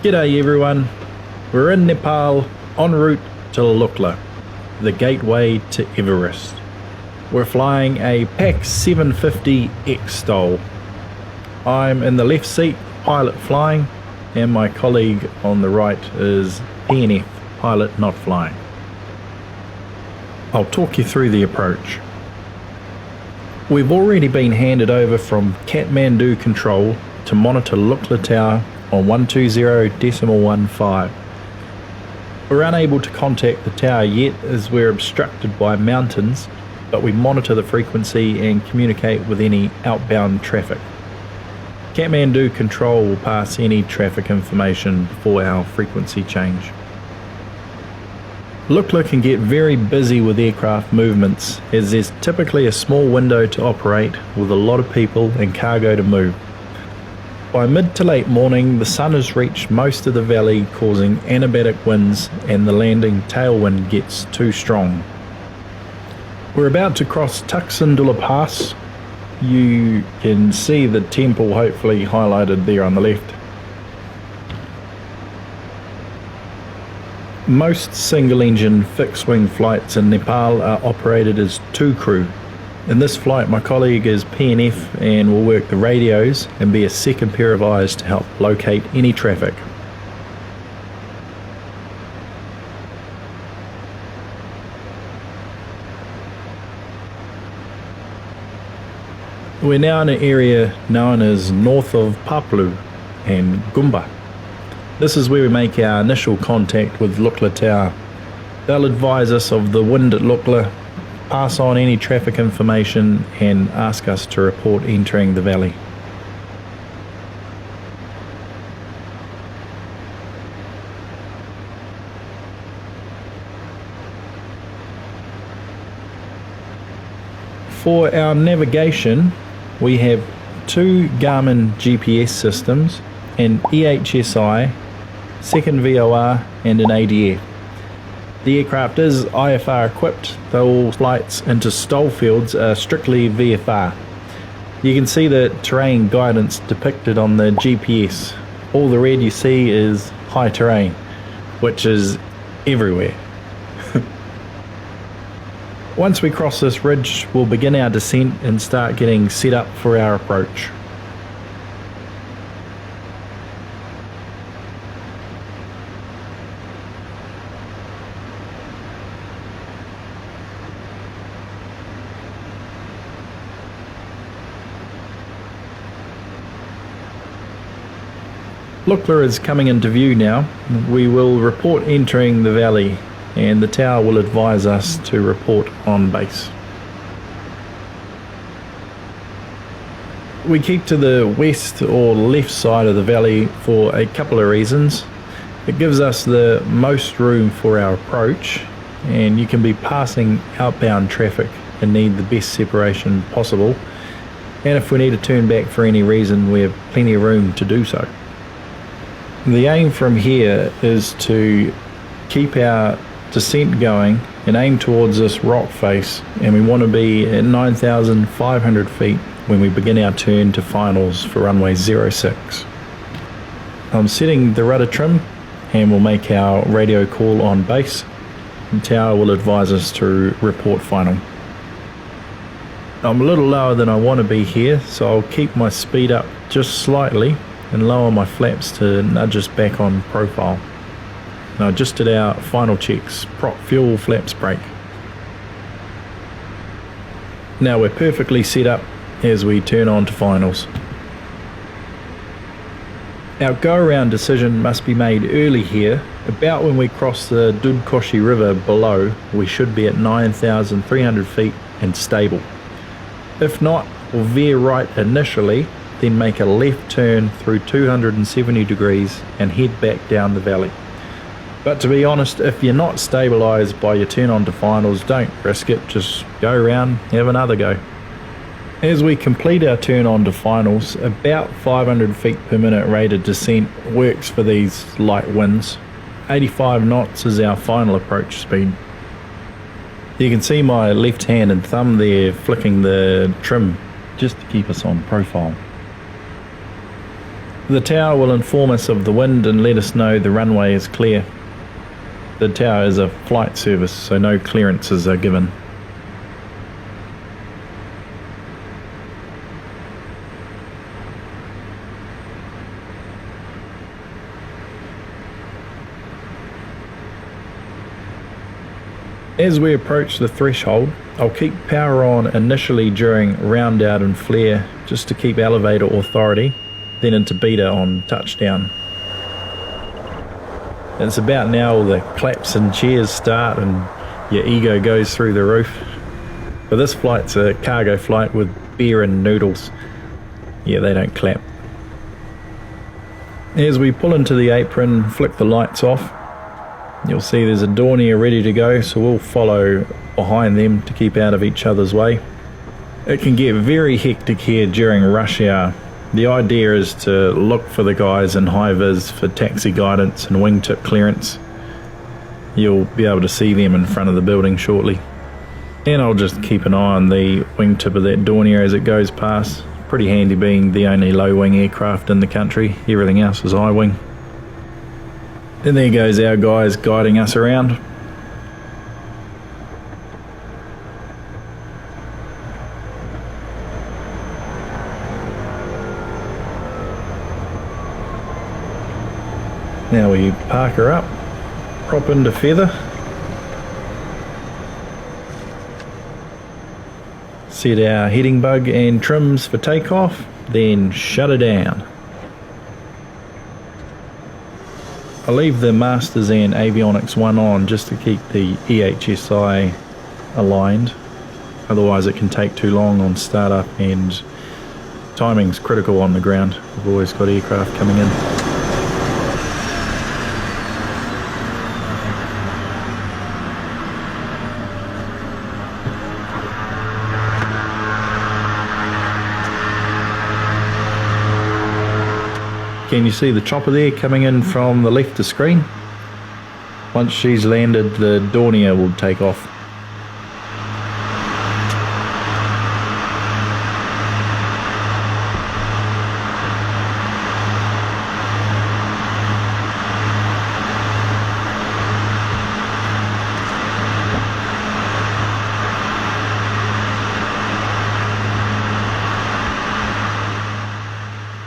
G'day everyone, we're in Nepal en route to Lukla, the gateway to Everest. We're flying a PAC 750 X-Stol. I'm in the left seat, pilot flying, and my colleague on the right is PNF, pilot not flying. I'll talk you through the approach. We've already been handed over from Kathmandu control to monitor Lukla Tower on 120.15. We're unable to contact the tower yet as we're obstructed by mountains, but we monitor the frequency and communicate with any outbound traffic. Kathmandu control will pass any traffic information before our frequency change. Lukla can get very busy with aircraft movements as there's typically a small window to operate with a lot of people and cargo to move. By mid to late morning, the sun has reached most of the valley, causing anabatic winds, and the landing tailwind gets too strong. We're about to cross Tuxandula Pass. You can see the temple hopefully highlighted there on the left. Most single-engine fixed-wing flights in Nepal are operated as two crew. In this flight, my colleague is PNF and will work the radios and be a second pair of eyes to help locate any traffic. We're now in an area known as north of Paplu and Gumba. This is where we make our initial contact with Lukla Tower. They'll advise us of the wind at Lukla, pass on any traffic information and ask us to report entering the valley. For our navigation, we have two Garmin GPS systems, an EHSI, second VOR and an ADF. The aircraft is IFR equipped, though all flights into STOL fields are strictly VFR. You can see the terrain guidance depicted on the GPS. All the red you see is high terrain, which is everywhere. Once we cross this ridge, we'll begin our descent and start getting set up for our approach. Lukla is coming into view now. We will report entering the valley and the tower will advise us to report on base. We keep to the west or left side of the valley for a couple of reasons. It gives us the most room for our approach, and you can be passing outbound traffic and need the best separation possible, and if we need to turn back for any reason, we have plenty of room to do so. The aim from here is to keep our descent going and aim towards this rock face, and we want to be at 9,500 feet when we begin our turn to finals for runway 06. I'm setting the rudder trim and we'll make our radio call on base. The tower will advise us to report final. I'm a little lower than I want to be here, so I'll keep my speed up just slightly and lower my flaps to nudge us back on profile. Now just did our final checks, prop, fuel, flaps, brake. Now we're perfectly set up as we turn on to finals. Our go-around decision must be made early here. About when we cross the Dudkoshi River below, we should be at 9,300 feet and stable. If not, we'll veer right initially, then make a left turn through 270 degrees and head back down the valley. But to be honest, if you're not stabilised by your turn on to finals, don't risk it, just go around, have another go. As we complete our turn on to finals, about 500 feet per minute rate of descent works for these light winds. 85 knots is our final approach speed. You can see my left hand and thumb there flicking the trim just to keep us on profile. The tower will inform us of the wind and let us know the runway is clear. The tower is a flight service, so no clearances are given. As we approach the threshold, I'll keep power on initially during round out and flare just to keep elevator authority, then into beta on touchdown. It's about now all the claps and cheers start and your ego goes through the roof. But this flight's a cargo flight with beer and noodles. Yeah, they don't clap. As we pull into the apron, flick the lights off, you'll see there's a Dornier ready to go, so we'll follow behind them to keep out of each other's way. It can get very hectic here during rush hour. The idea is to look for the guys in high vis for taxi guidance and wingtip clearance. You'll be able to see them in front of the building shortly. And I'll just keep an eye on the wingtip of that Dornier as it goes past. Pretty handy being the only low wing aircraft in the country. Everything else is high wing. And there goes our guys guiding us around. Now we park her up, prop into feather, set our heading bug and trims for takeoff, then shut her down. I leave the Masters and Avionics 1 on just to keep the EHSI aligned, otherwise it can take too long on startup and timing's critical on the ground. We've always got aircraft coming in. Can you see the chopper there coming in from the left of screen? Once she's landed, the Dornier will take off.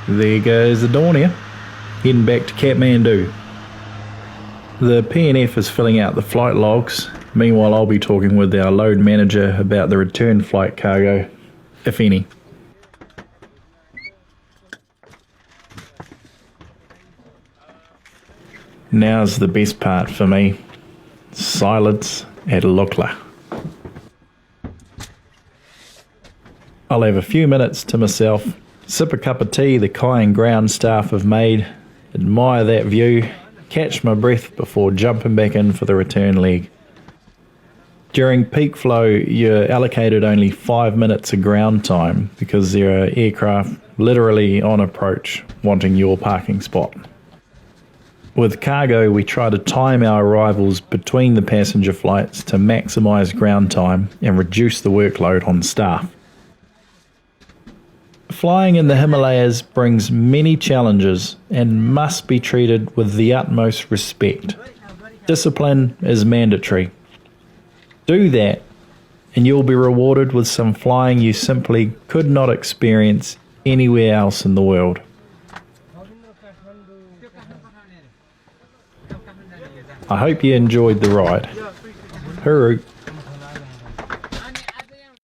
There goes the Dornier, heading back to Kathmandu. The PNF is filling out the flight logs. Meanwhile, I'll be talking with our load manager about the return flight cargo, if any. Now's the best part for me. Silence at Lukla. I'll have a few minutes to myself, sip a cup of tea the Kai and ground staff have made, admire that view, catch my breath before jumping back in for the return leg. During peak flow, you're allocated only 5 minutes of ground time because there are aircraft literally on approach wanting your parking spot. With cargo, we try to time our arrivals between the passenger flights to maximise ground time and reduce the workload on staff. Flying in the Himalayas brings many challenges and must be treated with the utmost respect. Discipline is mandatory. Do that and you'll be rewarded with some flying you simply could not experience anywhere else in the world. I hope you enjoyed the ride. Hooroo.